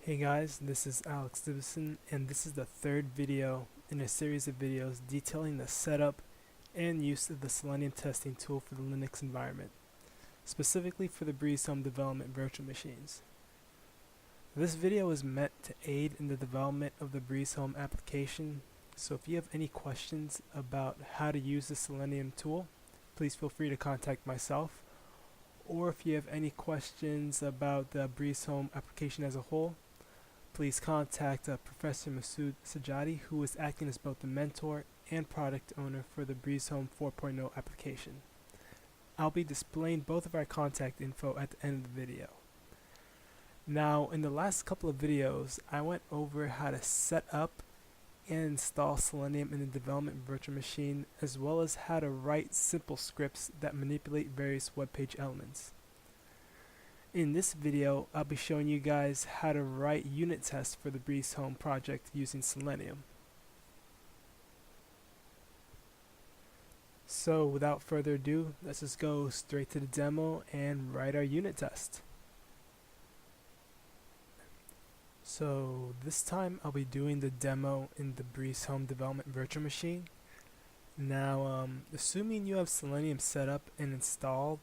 Hey guys, this is Dubuisson, and this is the third video in a series of videos detailing the setup and use of the Selenium testing tool for the Linux environment, specifically for the BreazeHome development virtual machines. This video is meant to aid in the development of the BreazeHome application, so if you have any questions about how to use the Selenium tool, please feel free to contact myself, or if you have any questions about the BreazeHome application as a whole, please contact Professor Masood Sajadi, who is acting as both the mentor and product owner for the BreazeHome 4.0 application. I'll be displaying both of our contact info at the end of the video. Now, in the last couple of videos, I went over how to set up and install Selenium in the development virtual machine, as well as how to write simple scripts that manipulate various web page elements. In this video, I'll be showing you guys how to write unit tests for the BreazeHome project using Selenium. So without further ado, let's just go straight to the demo and write our unit test. So this time I'll be doing the demo in the BreazeHome development virtual machine. Now, assuming you have Selenium set up and installed,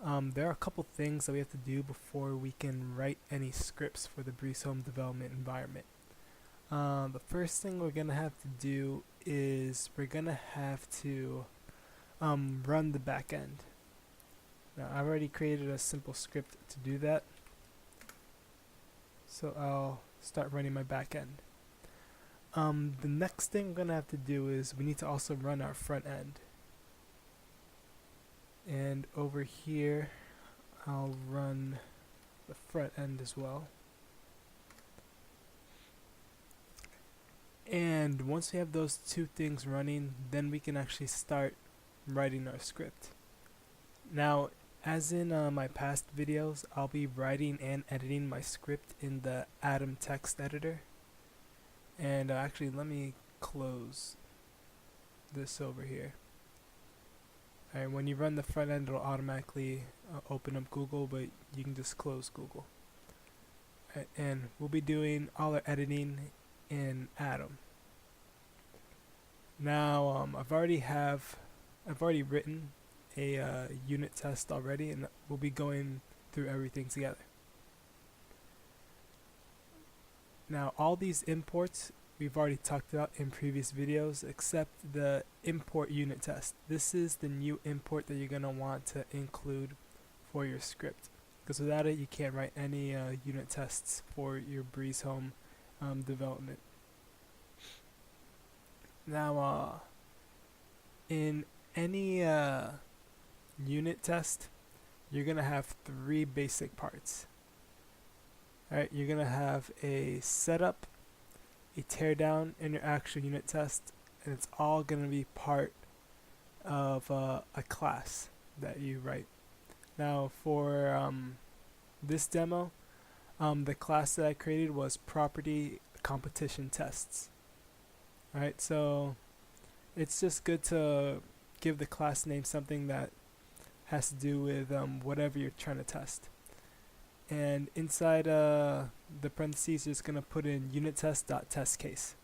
there are a couple things that we have to do before we can write any scripts for the BreazeHome development environment. The first thing we're going to have to do is we're going to have to run the backend. Now, I've already created a simple script to do that, so I'll start running my backend. The next thing we're going to have to do is we need to also run our front end. And over here I'll run the front end as well. And once we have those two things running, then we can actually start writing our script. Now, as in my past videos, I'll be writing and editing my script in the Atom text editor. And actually, let me close this over here. Alright, when you run the front end, it'll automatically open up Google, but you can just close Google. And we'll be doing all our editing in Atom. Now, I've already written a unit test already, and we'll be going through everything together. Now, all these imports we've already talked about in previous videos, except the import unit test. This is the new import that you're going to want to include for your script, because without it you can't write any unit tests for your BreazeHome development. Now, in any unit test, you're going to have three basic parts. Alright, you're going to have a setup, a teardown, and your actual unit test, and it's all going to be part of a class that you write. Now for this demo, the class that I created was property competition tests. Alright, so it's just good to give the class name something that has to do with whatever you're trying to test. And inside the parentheses, you're just going to put in unit test.testCase.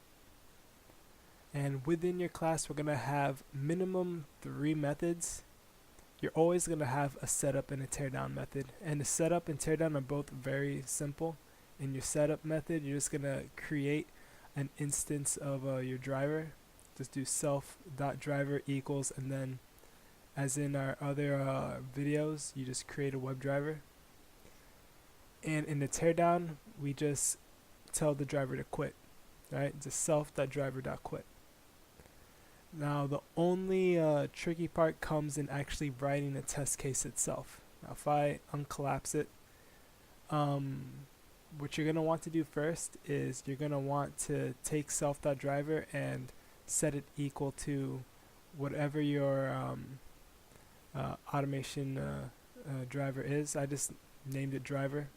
And within your class, we're going to have minimum 3 methods. You're always going to have a setup and a teardown method. And the setup and teardown are both very simple. In your setup method, you're just going to create an instance of your driver. Just do self.driver equals, and then as in our other videos, you just create a WebDriver. And in the teardown, we just tell the driver to quit, right? Just self.driver.quit. Now, the only tricky part comes in actually writing the test case itself. Now, if I uncollapse it, what you're going to want to do first is you're going to want to take self.driver and set it equal to whatever your automation driver is. I just named it driver.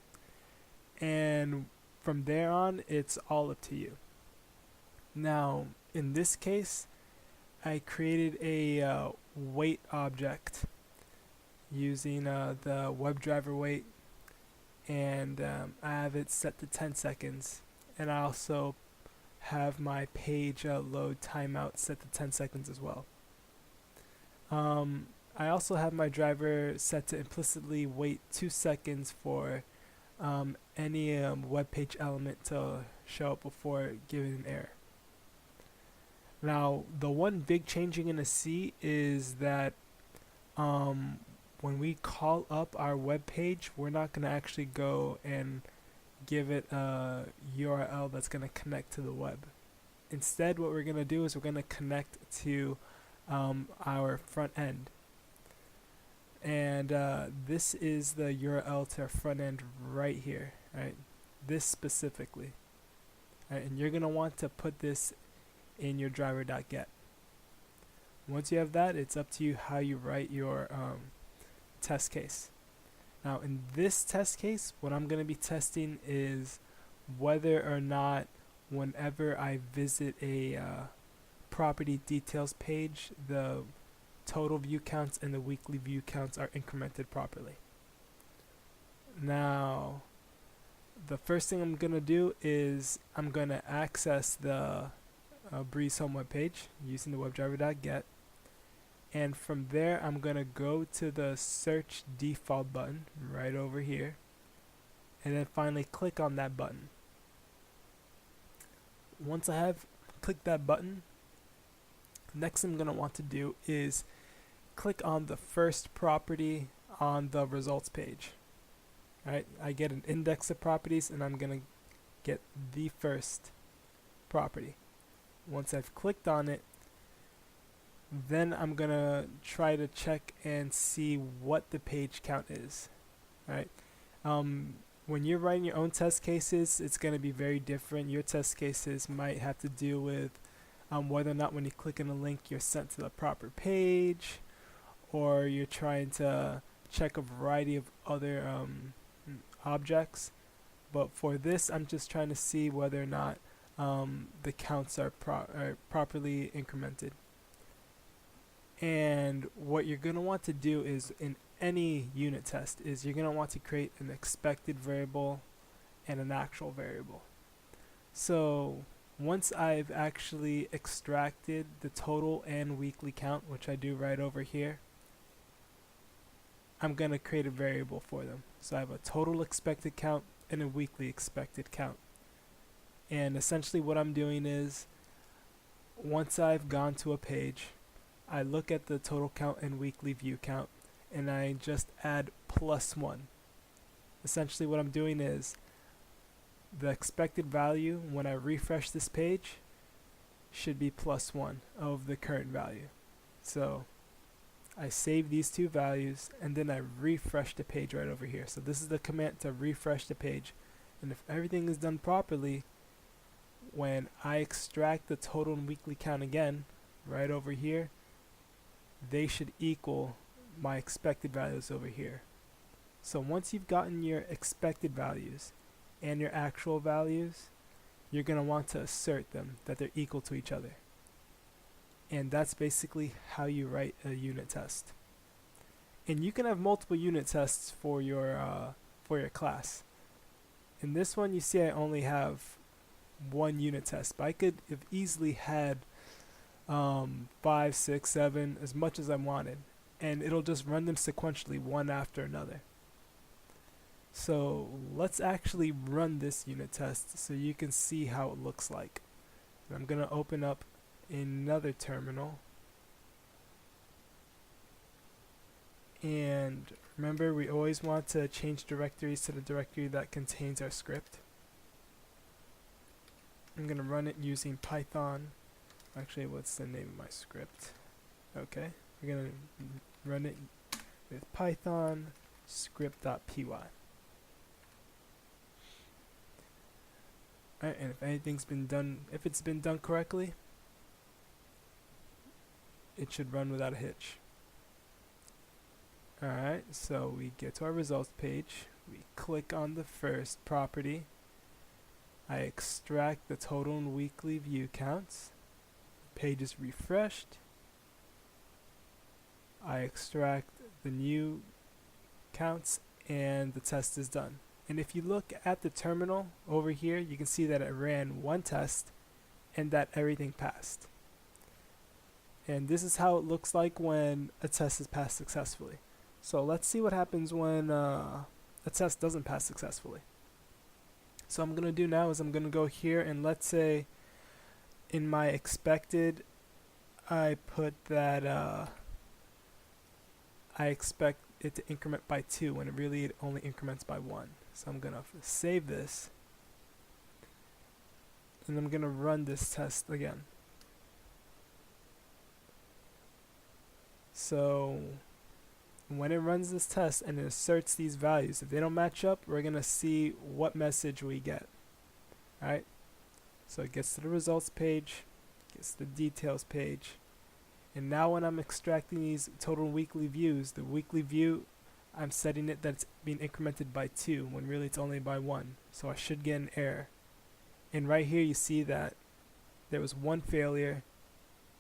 And from there on, it's all up to you. Now, in this case, I created a wait object using the WebDriver wait and I have it set to 10 seconds, and I also have my page load timeout set to 10 seconds as well. I also have my driver set to implicitly wait 2 seconds for any web page element to show up before giving an error. Now, the one big change you're going to see is that when we call up our web page, we're not going to actually go and give it a URL that's going to connect to the web. Instead, what we're going to do is we're going to connect to our front end. And this is the URL to our front end right here, right? This specifically. Right? And you're going to want to put this in your driver.get. Once you have that, it's up to you how you write your test case. Now, in this test case, what I'm going to be testing is whether or not whenever I visit a property details page, the total view counts and the weekly view counts are incremented properly. Now, the first thing I'm going to do is I'm going to access the BreazeHome web page using the WebDriver.get, and from there I'm going to go to the search default button right over here, and then finally click on that button. Once I have clicked that button, next I'm going to want to do is click on the first property on the results page. Right? I get an index of properties, and I'm going to get the first property. Once I've clicked on it, then I'm going to try to check and see what the page count is. Right? When you're writing your own test cases, it's going to be very different. Your test cases might have to do with whether or not when you click on a link you're sent to the proper page, or you're trying to check a variety of other objects. But for this, I'm just trying to see whether or not the counts are properly incremented. And what you're going to want to do is, in any unit test, is you're going to want to create an expected variable and an actual variable. So once I've actually extracted the total and weekly count, which I do right over here, I'm going to create a variable for them. So I have a total expected count and a weekly expected count. And essentially what I'm doing is, once I've gone to a page, I look at the total count and weekly view count, and I just add +1. Essentially what I'm doing is, the expected value when I refresh this page should be +1 of the current value. So I save these two values, and then I refresh the page right over here. So this is the command to refresh the page. And if everything is done properly, when I extract the total and weekly count again, right over here, they should equal my expected values over here. So once you've gotten your expected values and your actual values, you're going to want to assert them that they're equal to each other. And that's basically how you write a unit test. And you can have multiple unit tests for your class. In this one, you see I only have one unit test, but I could have easily had 5, 6, 7, as much as I wanted, and it'll just run them sequentially one after another. So let's actually run this unit test so you can see how it looks like. And I'm going to open up another terminal, and remember, we always want to change directories to the directory that contains our script. I'm going to run it using Python. Actually, what's the name of my script? Okay, we're going to run it with Python script.py. Alright, and if anything's been done, if it's been done correctly, it should run without a hitch. Alright, so we get to our results page, we click on the first property, I extract the total and weekly view counts, the page is refreshed, I extract the new counts, and the test is done. And if you look at the terminal over here, you can see that it ran one test and that everything passed. And this is how it looks like when a test is passed successfully. So let's see what happens when a test doesn't pass successfully. So what I'm going to do now is I'm going to go here, and let's say in my expected I put that I expect it to increment by 2 when it only increments by 1. So I'm going to save this, and I'm going to run this test again. So when it runs this test and it asserts these values, if they don't match up, we're going to see what message we get. Alright, so it gets to the results page, gets to the details page, and now when I'm extracting these total weekly views, the weekly view, I'm setting it that it's being incremented by 2 when really it's only by 1. So I should get an error. And right here you see that there was one failure,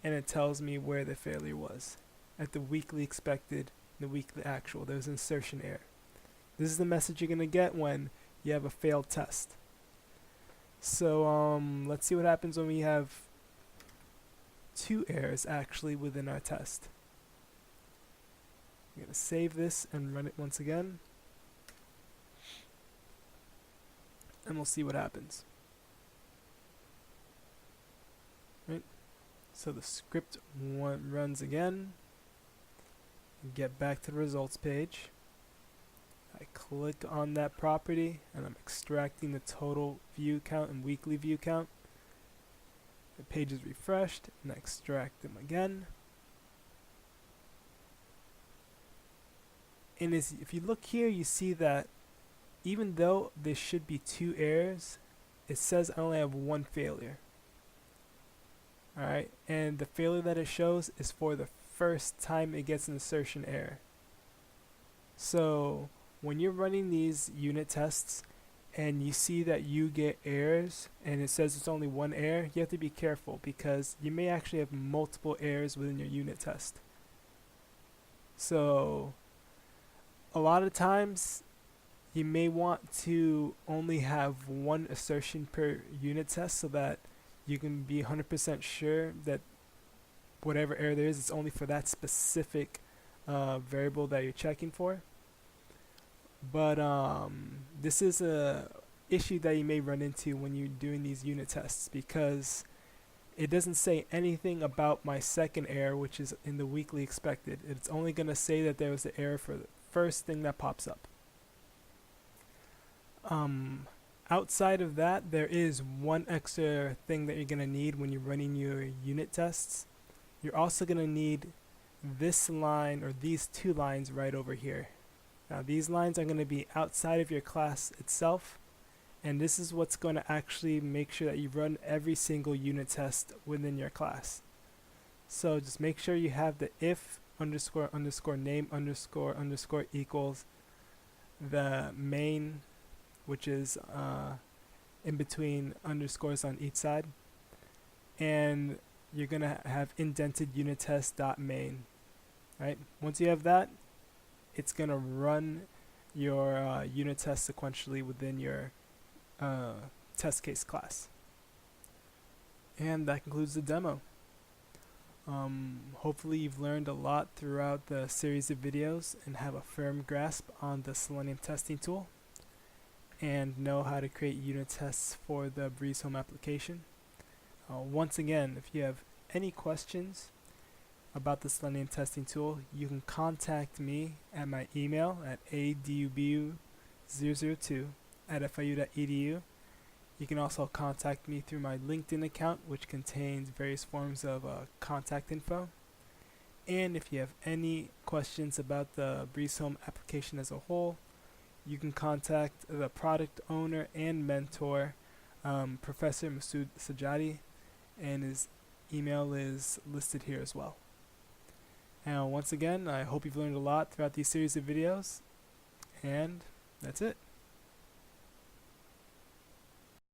and it tells me where the failure was. At the weekly expected, the weekly actual, there's an insertion error. This is the message you're going to get when you have a failed test. So let's see what happens when we have 2 errors actually within our test. I'm going to save this and run it once again, and we'll see what happens. Right. So the script runs again. Get back to the results page. I click on that property, and I'm extracting the total view count and weekly view count. The page is refreshed, and I extract them again. And if you look here, you see that even though there should be 2 errors, it says I only have 1 failure. Alright, and the failure that it shows is for the first time it gets an insertion error. So when you're running these unit tests and you see that you get errors and it says it's only 1 error, you have to be careful because you may actually have multiple errors within your unit test. So a lot of times you may want to only have 1 assertion per unit test so that you can be 100% sure that whatever error there is, it's only for that specific variable that you're checking for. But this is a issue that you may run into when you're doing these unit tests, because it doesn't say anything about my second error, which is in the weekly expected. It's only going to say that there was an error for the first thing that pops up. Outside of that, there is one extra thing that you're going to need when you're running your unit tests. You're also going to need this line, or these 2 lines right over here. Now these lines are going to be outside of your class itself, and this is what's going to actually make sure that you run every single unit test within your class. So just make sure you have the if underscore underscore name underscore underscore equals the main, which is in between underscores on each side, and you're gonna have indented unit test dot main. Right? Once you have that, it's gonna run your unit test sequentially within your test case class. And that concludes the demo. Hopefully you've learned a lot throughout the series of videos and have a firm grasp on the Selenium testing tool, and know how to create unit tests for the BreazeHome application. Once again, if you have any questions about the Selenium testing tool, you can contact me at my email at adubu002@fiu.edu. You can also contact me through my LinkedIn account, which contains various forms of contact info. And if you have any questions about the BreazeHome application as a whole, you can contact the product owner and mentor, Professor Masood Sajadi, and his email is listed here as well. Now once again, I hope you've learned a lot throughout these series of videos, and that's it.